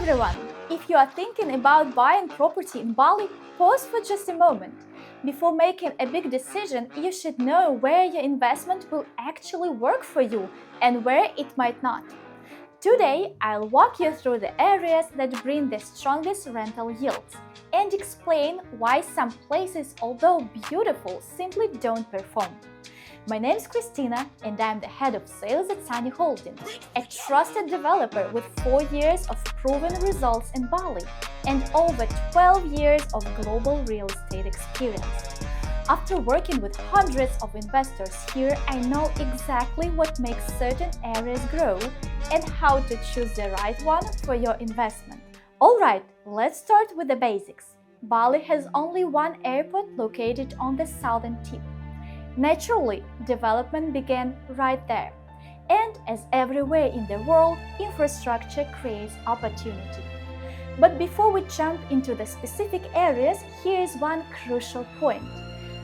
everyone! If you are thinking about buying property in Bali, pause for just a moment. Before making a big decision, you should know where your investment will actually work for you and where it might not. Today, I'll walk you through the areas that bring the strongest rental yields and explain why some places, although beautiful, simply don't perform. My name is Kristina and I'm the head of sales at Sanur Holding, a trusted developer with 4 years of proven results in Bali and over 12 years of global real estate experience. After working with hundreds of investors here, I know exactly what makes certain areas grow and how to choose the right one for your investment. Alright, let's start with the basics. Bali has only one airport located on the southern tip. Naturally, development began right there. And as everywhere in the world, infrastructure creates opportunity. But before we jump into the specific areas, here is one crucial point.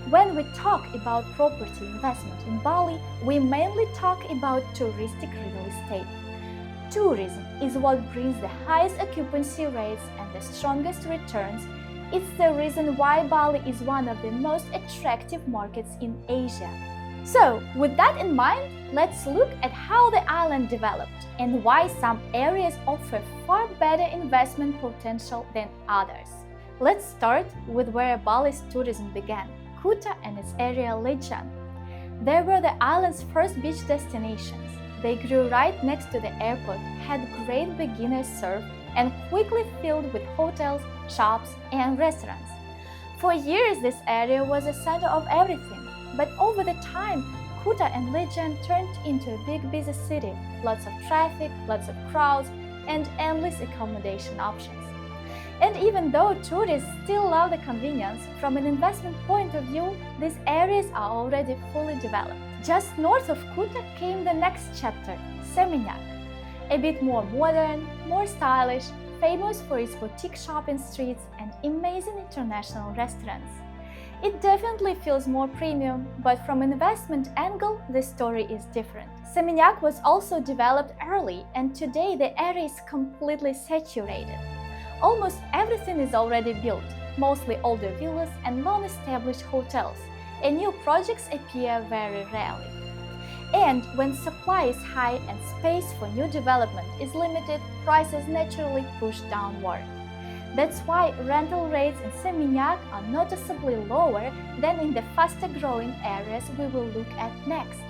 When we talk about property investment in Bali, we mainly talk about touristic real estate. Tourism is what brings the highest occupancy rates and the strongest returns. It's the reason why Bali is one of the most attractive markets in Asia. So, with that in mind, let's look at how the island developed and why some areas offer far better investment potential than others. Let's start with where Bali's tourism began, Kuta and its area Legian. They were the island's first beach destinations. They grew right next to the airport, had great beginner surf, and quickly filled with hotels, shops, and restaurants. For years, this area was a center of everything, but over the time, Kuta and Legian turned into a big busy city, lots of traffic, lots of crowds, and endless accommodation options. And even though tourists still love the convenience, from an investment point of view, these areas are already fully developed. Just north of Kuta came the next chapter, Seminyak. A bit more modern, more stylish, famous for its boutique shopping streets and amazing international restaurants. It definitely feels more premium, but from an investment angle, the story is different. Seminyak was also developed early, and today the area is completely saturated. Almost everything is already built, mostly older villas and long-established hotels, and new projects appear very rarely. And when supply is high and space for new development is limited, prices naturally push downward. That's why rental rates in Seminyak are noticeably lower than in the faster-growing areas we will look at next.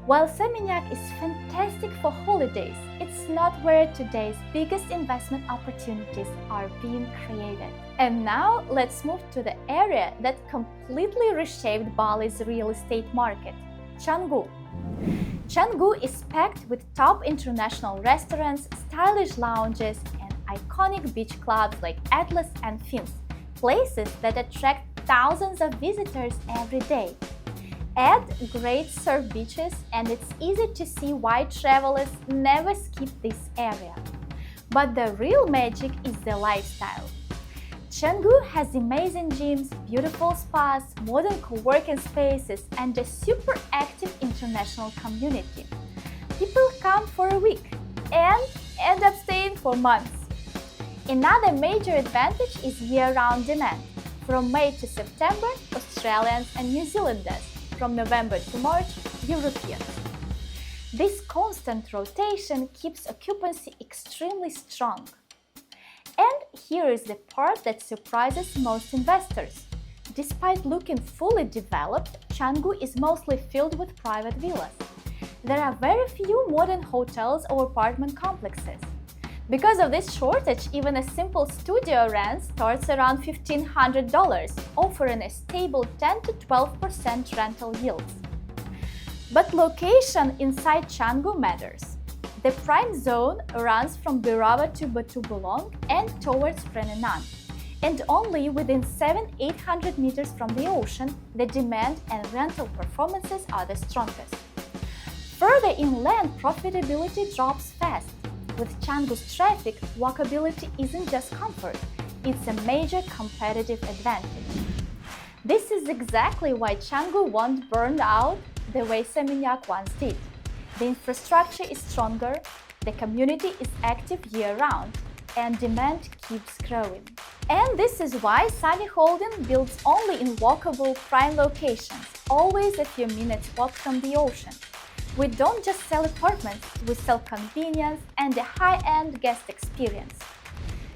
While Seminyak is fantastic for holidays, it's not where today's biggest investment opportunities are being created. And now let's move to the area that completely reshaped Bali's real estate market, Canggu. Canggu is packed with top international restaurants, stylish lounges, and iconic beach clubs like Atlas and Fins, places that attract thousands of visitors every day. Add great surf beaches, and it's easy to see why travelers never skip this area. But the real magic is the lifestyle. Canggu has amazing gyms, beautiful spas, modern co-working spaces, and a super active international community. People come for a week and end up staying for months. Another major advantage is year-round demand. From May to September, Australians and New Zealanders. From November to March, Europeans. This constant rotation keeps occupancy extremely strong. And here is the part that surprises most investors. Despite looking fully developed, Canggu is mostly filled with private villas. There are very few modern hotels or apartment complexes. Because of this shortage, even a simple studio rent starts around $1,500, offering a stable 10 to 12% rental yields. But location inside Canggu matters. The prime zone runs from Birava to Batu Bulong and towards Prenenang, and only within 700-800 meters from the ocean, the demand and rental performances are the strongest. Further inland, profitability drops fast. With Canggu's traffic, walkability isn't just comfort, it's a major competitive advantage. This is exactly why Canggu won't burn out the way Seminyak once did. The infrastructure is stronger, the community is active year-round, and demand keeps growing. And this is why Sunny Holding builds only in walkable prime locations, always a few minutes walk from the ocean. We don't just sell apartments, we sell convenience and a high-end guest experience.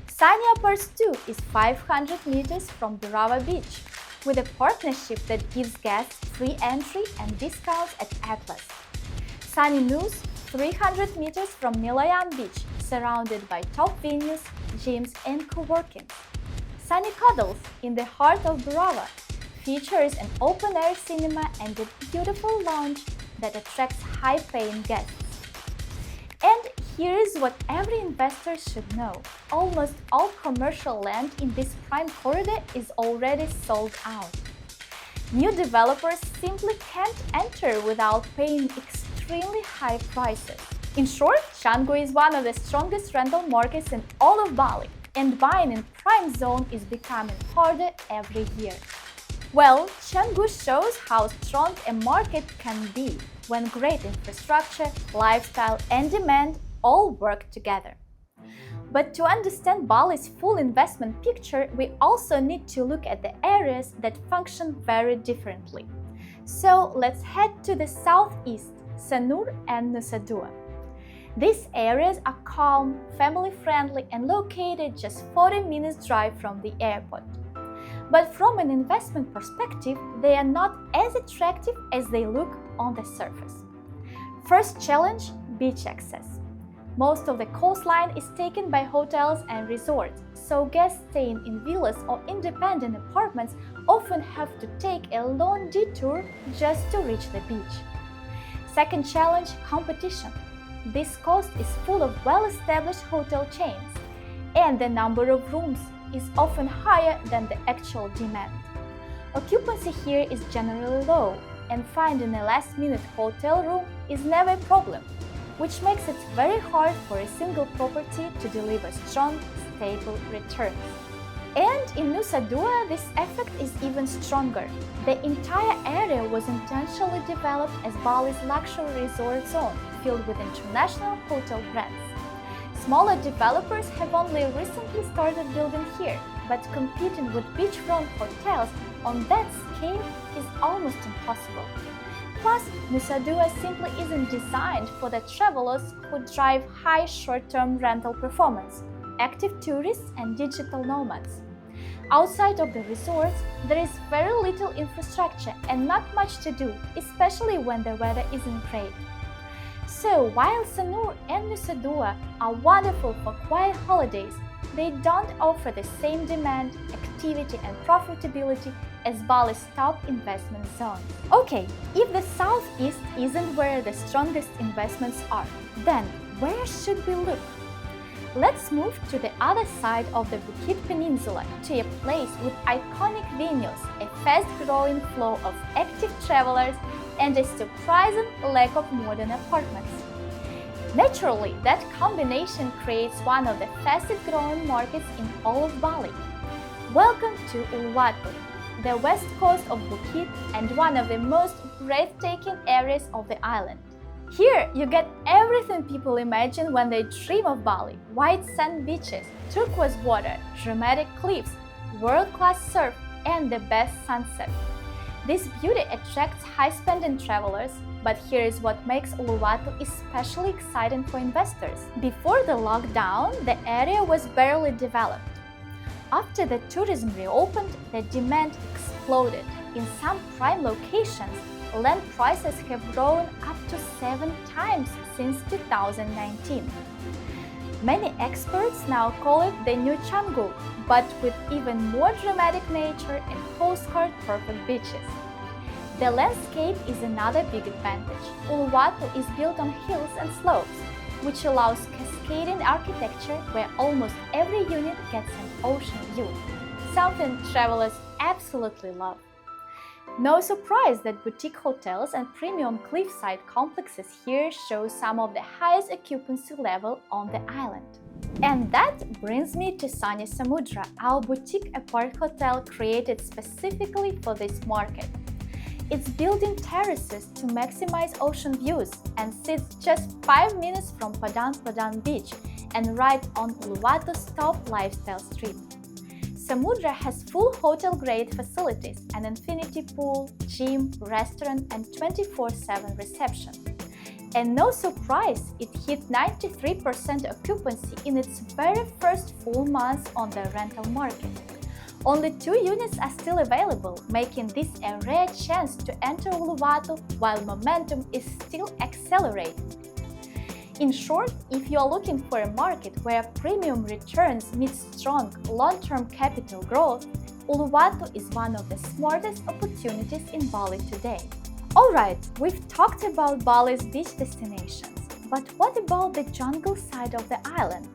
Sunny Apart 2 is 500 meters from Burava Beach, with a partnership that gives guests free entry and discounts at Atlas. Sunny News, 300 meters from Nilayan Beach, surrounded by top venues, gyms and co-working. Sunny Cuddles, in the heart of Burava, features an open-air cinema and a beautiful lounge that attracts high-paying guests. And here is what every investor should know. Almost all commercial land in this prime corridor is already sold out. New developers simply can't enter without paying extremely high prices. In short, Canggu is one of the strongest rental markets in all of Bali, and buying in prime zone is becoming harder every year. Well, Canggu shows how strong a market can be when great infrastructure, lifestyle and demand all work together. But to understand Bali's full investment picture, we also need to look at the areas that function very differently. So let's head to the southeast, Sanur and Nusa Dua. These areas are calm, family-friendly and located just 40 minutes drive from the airport. But from an investment perspective, they are not as attractive as they look on the surface. First challenge, beach access. Most of the coastline is taken by hotels and resorts, so guests staying in villas or independent apartments often have to take a long detour just to reach the beach. Second challenge, competition. This coast is full of well-established hotel chains, and the number of rooms is often higher than the actual demand. Occupancy here is generally low, and finding a last-minute hotel room is never a problem, which makes it very hard for a single property to deliver strong, stable returns. And in Nusa Dua, this effect is even stronger. The entire area was intentionally developed as Bali's luxury resort zone, filled with international hotel brands. Smaller developers have only recently started building here, but competing with beachfront hotels on that scale is almost impossible. Plus, Nusa Dua simply isn't designed for the travelers who drive high short-term rental performance, active tourists and digital nomads. Outside of the resorts, there is very little infrastructure and not much to do, especially when the weather isn't great. So, while Sanur and Nusa Dua are wonderful for quiet holidays, they don't offer the same demand, activity and profitability as Bali's top investment zone. Okay, if the southeast isn't where the strongest investments are, then where should we look? Let's move to the other side of the Bukit Peninsula, to a place with iconic venues, a fast-growing flow of active travelers, and a surprising lack of modern apartments. Naturally, that combination creates one of the fastest-growing markets in all of Bali. Welcome to Uluwatu, the west coast of Bukit and one of the most breathtaking areas of the island. Here, you get everything people imagine when they dream of Bali: white sand beaches, turquoise water, dramatic cliffs, world-class surf, and the best sunset. This beauty attracts high-spending travelers, but here is what makes Uluwatu especially exciting for investors. Before the lockdown, the area was barely developed. After the tourism reopened, the demand exploded. In some prime locations, land prices have grown up to 7 times since 2019. Many experts now call it the new Canggu, but with even more dramatic nature and postcard-perfect beaches. The landscape is another big advantage. Uluwatu is built on hills and slopes, which allows cascading architecture where almost every unit gets an ocean view, something travelers absolutely love. No surprise that boutique hotels and premium cliffside complexes here show some of the highest occupancy level on the island. And that brings me to Sunny Samudra, our boutique apart hotel created specifically for this market. It's built in terraces to maximize ocean views and sits just 5 minutes from Padang Padang Beach, and right on Uluwatu's top lifestyle street. Samudra has full hotel-grade facilities, an infinity pool, gym, restaurant and 24/7 reception. And no surprise, it hit 93% occupancy in its very first full month on the rental market. Only 2 units are still available, making this a rare chance to enter Uluwatu while momentum is still accelerating. In short, if you are looking for a market where premium returns meet strong long-term capital growth, Uluwatu is one of the smartest opportunities in Bali today. Alright, we've talked about Bali's beach destinations, but what about the jungle side of the island?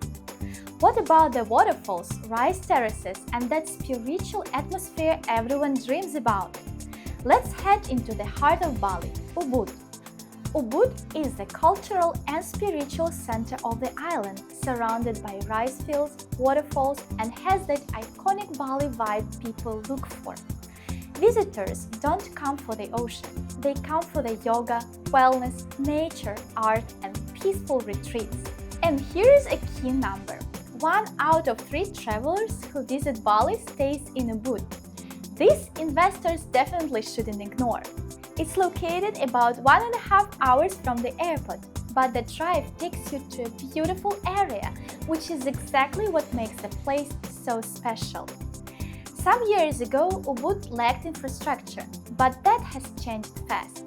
What about the waterfalls, rice terraces, and that spiritual atmosphere everyone dreams about? Let's head into the heart of Bali, Ubud. Ubud is the cultural and spiritual center of the island, surrounded by rice fields, waterfalls, and has that iconic Bali vibe people look for. Visitors don't come for the ocean, they come for the yoga, wellness, nature, art, and peaceful retreats. And here's a key number. 1 out of 3 travelers who visit Bali stays in Ubud. This investors definitely shouldn't ignore. It's located about 1.5 hours from the airport, but the drive takes you to a beautiful area, which is exactly what makes the place so special. Some years ago, Ubud lacked infrastructure, but that has changed fast.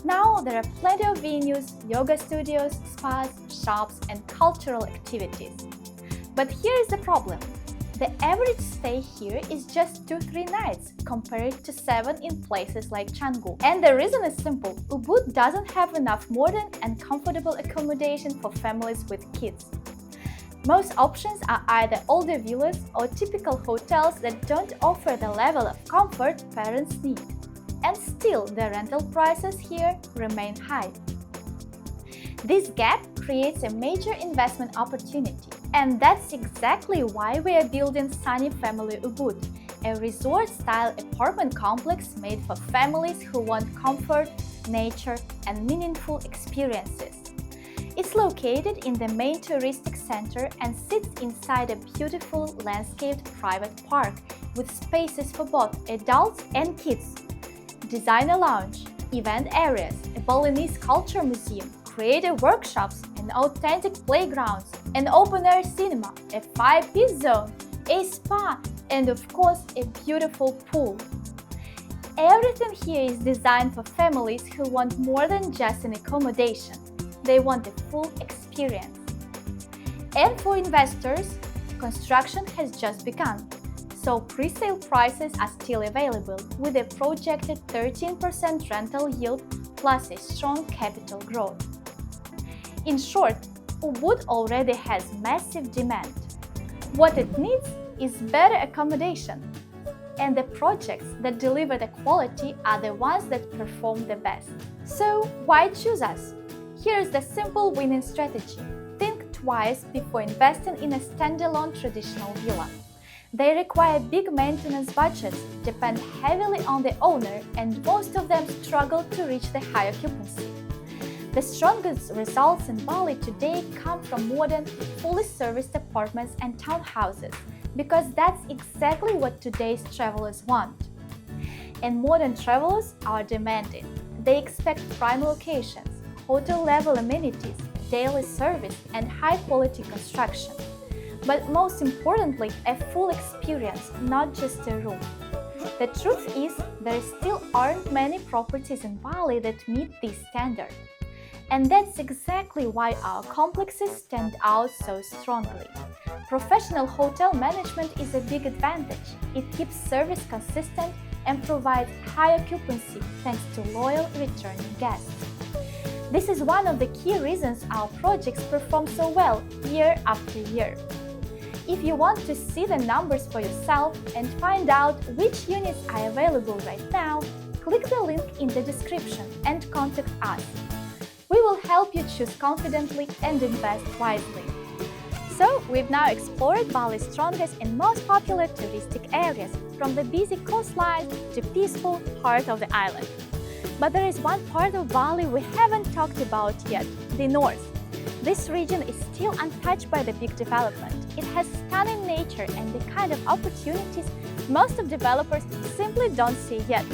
Now there are plenty of venues, yoga studios, spas, shops, and cultural activities. But here's the problem. The average stay here is just 2-3 nights, compared to 7 in places like Canggu. And the reason is simple. Ubud doesn't have enough modern and comfortable accommodation for families with kids. Most options are either older villas or typical hotels that don't offer the level of comfort parents need. And still, the rental prices here remain high. This gap creates a major investment opportunity. And that's exactly why we are building Sunny Family Ubud, a resort-style apartment complex made for families who want comfort, nature, and meaningful experiences. It's located in the main touristic center and sits inside a beautiful landscaped private park with spaces for both adults and kids. Designer lounge, event areas, a Balinese culture museum, creative workshops, and authentic playgrounds, an open-air cinema, a 5-piece zone, a spa, and of course a beautiful pool. Everything here is designed for families who want more than just an accommodation. They want a full experience. And for investors, construction has just begun, so pre-sale prices are still available with a projected 13% rental yield plus a strong capital growth. In short, Ubud already has massive demand. What it needs is better accommodation. And the projects that deliver the quality are the ones that perform the best. So why choose us? Here's the simple winning strategy. Think twice before investing in a standalone traditional villa. They require big maintenance budgets, depend heavily on the owner, and most of them struggle to reach the high occupancy. The strongest results in Bali today come from modern, fully serviced apartments and townhouses, because that's exactly what today's travelers want. And modern travelers are demanding. They expect prime locations, hotel-level amenities, daily service, and high-quality construction. But most importantly, a full experience, not just a room. The truth is, there still aren't many properties in Bali that meet this standard. And that's exactly why our complexes stand out so strongly. Professional hotel management is a big advantage. It keeps service consistent and provides high occupancy thanks to loyal returning guests. This is one of the key reasons our projects perform so well year after year. If you want to see the numbers for yourself and find out which units are available right now, click the link in the description and contact us. We will help you choose confidently and invest wisely. So, we've now explored Bali's strongest and most popular touristic areas, from the busy coastline to peaceful heart of the island. But there is one part of Bali we haven't talked about yet, the north. This region is still untouched by the big development. It has stunning nature and the kind of opportunities most of developers simply don't see yet.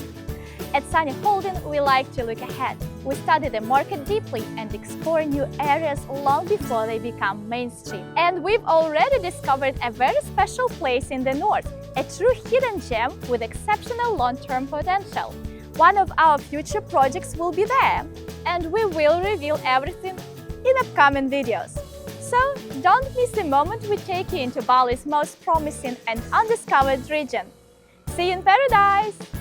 At Sunny Holding, we like to look ahead. We study the market deeply and explore new areas long before they become mainstream. And we've already discovered a very special place in the north, a true hidden gem with exceptional long-term potential. One of our future projects will be there, and we will reveal everything in upcoming videos. So don't miss the moment we take you into Bali's most promising and undiscovered region. See you in paradise!